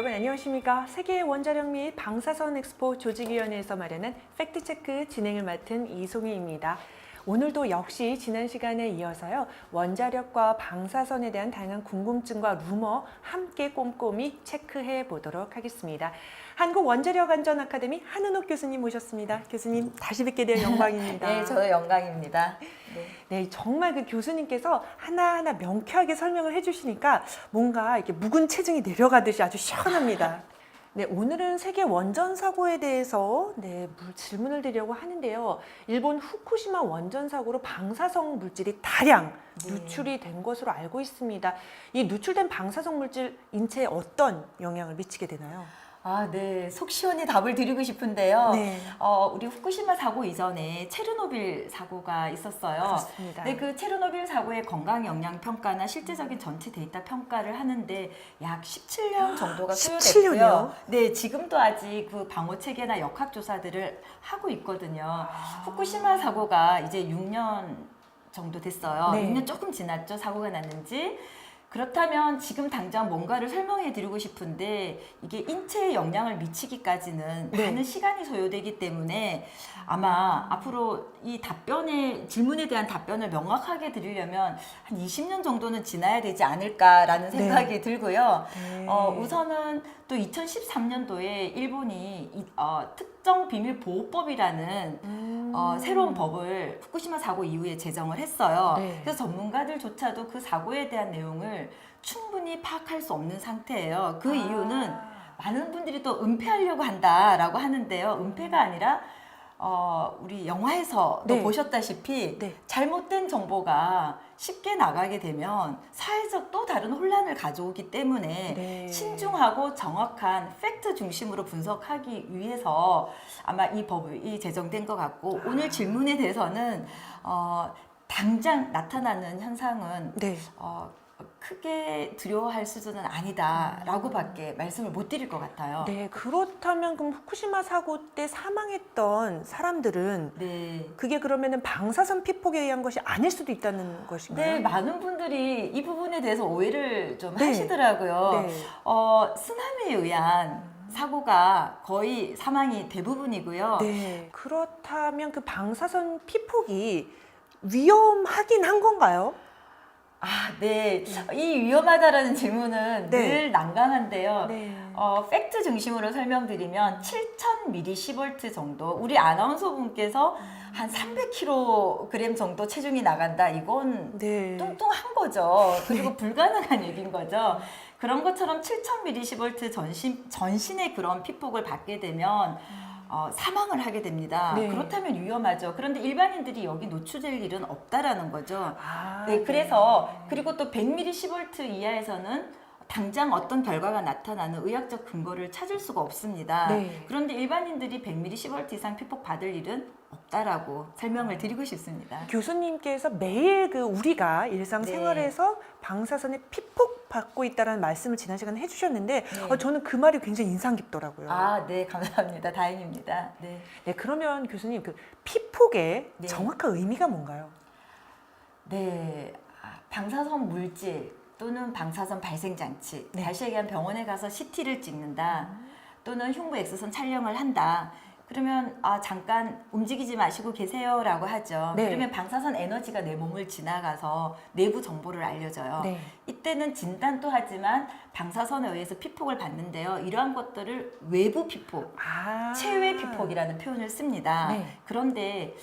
여러분 안녕하십니까? 세계 원자력 및 방사선 엑스포 조직위원회에서 마련한 팩트체크 진행을 맡은 이송희입니다. 오늘도 역시 지난 시간에 이어서요, 원자력과 방사선에 대한 다양한 궁금증과 루머 함께 꼼꼼히 체크해 보도록 하겠습니다. 한국원자력안전아카데미 한은옥 교수님 모셨습니다. 교수님 다시 뵙게 되어 영광입니다. 네, 저도 영광입니다. 네, 정말 그 교수님께서 하나하나 명쾌하게 설명을 해주시니까 뭔가 이렇게 묵은 체증이 내려가듯이 아주 시원합니다. 네, 오늘은 세계 원전 사고에 대해서 질문을 드리려고 하는데요. 일본 후쿠시마 원전 사고로 방사성 물질이 다량 누출이 된 것으로 알고 있습니다. 이 누출된 방사성 물질 인체에 어떤 영향을 미치게 되나요? 네. 속 시원히 답을 드리고 싶은데요. 네. 우리 후쿠시마 사고 이전에 체르노빌 사고가 있었어요. 그렇습니다. 네, 그 체르노빌 사고의 건강 영향 평가나 실제적인 전체 데이터 평가를 하는데 약 17년 정도가 17 소요됐고요. 년이요? 네, 지금도 아직 그 방호 체계나 역학 조사들을 하고 있거든요. 후쿠시마 사고가 이제 6년 정도 됐어요. 네. 6년 조금 지났죠, 사고가 났는지. 그렇다면 지금 당장 뭔가를 설명해 드리고 싶은데 이게 인체에 영향을 미치기까지는 네. 많은 시간이 소요되기 때문에 아마 앞으로 이 질문에 대한 답변을 명확하게 드리려면 한 20년 정도는 지나야 되지 않을까라는 생각이 들고요. 네. 우선은 또 2013년도에 일본이 특정 비밀 보호법이라는 새로운 법을 후쿠시마 사고 이후에 제정을 했어요. 네. 그래서 전문가들조차도 그 사고에 대한 내용을 충분히 파악할 수 없는 상태예요. 그 이유는 많은 분들이 또 은폐하려고 한다라고 하는데요. 은폐가 아니라 우리 영화에서도 네. 보셨다시피 네. 잘못된 정보가 쉽게 나가게 되면 사회적 또 다른 혼란을 가져오기 때문에 네. 신중하고 정확한 팩트 중심으로 분석하기 위해서 아마 이 법이 제정된 것 같고 오늘 질문에 대해서는 당장 나타나는 현상은 네. 크게 두려워할 수준은 아니다라고밖에 말씀을 못 드릴 것 같아요. 네, 그렇다면 그럼 후쿠시마 사고 때 사망했던 사람들은 네. 그게 그러면은 방사선 피폭에 의한 것이 아닐 수도 있다는 것인가요? 네, 많은 분들이 이 부분에 대해서 오해를 좀 네. 하시더라고요. 네. 쓰나미에 의한 사고가 거의 사망이 대부분이고요. 네. 그렇다면 그 방사선 피폭이 위험하긴 한 건가요? 네. 이 위험하다라는 질문은 네. 늘 난감한데요. 네. 팩트 중심으로 설명드리면 7000mV 정도, 우리 아나운서 분께서 한 300kg 정도 체중이 나간다. 이건 네. 뚱뚱한 거죠. 그리고 불가능한 얘기인 거죠. 그런 것처럼 7000mV 전신의 그런 피폭을 받게 되면 사망을 하게 됩니다. 네. 그렇다면 위험하죠. 그런데 일반인들이 여기 노출될 일은 없다라는 거죠. 아, 네, 그래서 그리고 또 100mV 이하에서는 당장 어떤 결과가 나타나는 의학적 근거를 찾을 수가 없습니다. 네. 그런데 일반인들이 100mV 이상 피폭 받을 일은 없다라고 설명을 드리고 싶습니다. 교수님께서 매일 그 우리가 일상생활에서 방사선에 피폭 받고 있다는 말씀을 지난 시간에 해주셨는데 네. 저는 그 말이 굉장히 인상 깊더라고요. 네, 감사합니다. 다행입니다. 네. 네, 그러면 교수님 그 피폭의 네. 정확한 의미가 뭔가요? 네, 방사선 물질 또는 방사선 발생 장치, 네. 다시 얘기하면 병원에 가서 CT를 찍는다, 또는 흉부 엑스선 촬영을 한다. 그러면 잠깐 움직이지 마시고 계세요라고 하죠. 네. 그러면 방사선 에너지가 내 몸을 지나가서 내부 정보를 알려줘요. 네. 이때는 진단도 하지만 방사선에 의해서 피폭을 받는데요. 이러한 것들을 외부 피폭, 체외 피폭이라는 표현을 씁니다. 네. 그런데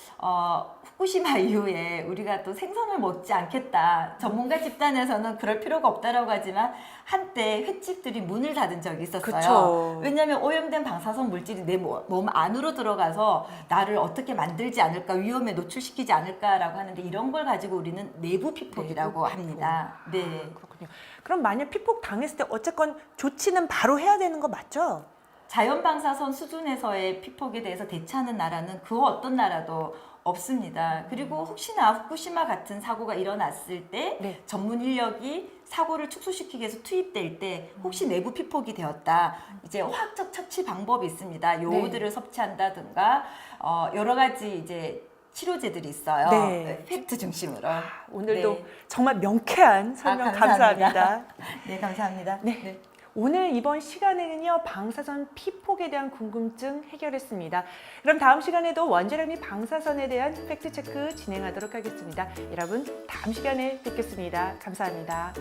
후쿠시마 이후에 우리가 또 생선을 먹지 않겠다. 전문가 집단에서는 그럴 필요가 없다라고 하지만 한때 횟집들이 문을 닫은 적이 있었어요. 그쵸. 왜냐하면 오염된 방사선 물질이 내 몸 안으로 들어가서 나를 어떻게 만들지 않을까, 위험에 노출시키지 않을까라고 하는데 이런 걸 가지고 우리는 내부 피폭이라고 합니다. 네. 그렇군요. 그럼 만약 피폭 당했을 때 어쨌건 조치는 바로 해야 되는 거 맞죠? 자연 방사선 수준에서의 피폭에 대해서 대처하는 나라는 그 어떤 나라도 없습니다. 그리고 혹시나 후쿠시마 같은 사고가 일어났을 때 네. 전문 인력이 사고를 축소시키기 위해서 투입될 때 혹시 내부 피폭이 되었다. 이제 화학적 처치 방법이 있습니다. 요오드를 섭취한다든가 여러 가지 이제 치료제들이 있어요. 네. 팩트 중심으로. 오늘도 네. 정말 명쾌한 설명 감사합니다. 네, 감사합니다. 네. 오늘 이번 시간에는요, 방사선 피폭에 대한 궁금증 해결했습니다. 그럼 다음 시간에도 원자력 및 방사선에 대한 팩트체크 진행하도록 하겠습니다. 여러분, 다음 시간에 뵙겠습니다. 감사합니다.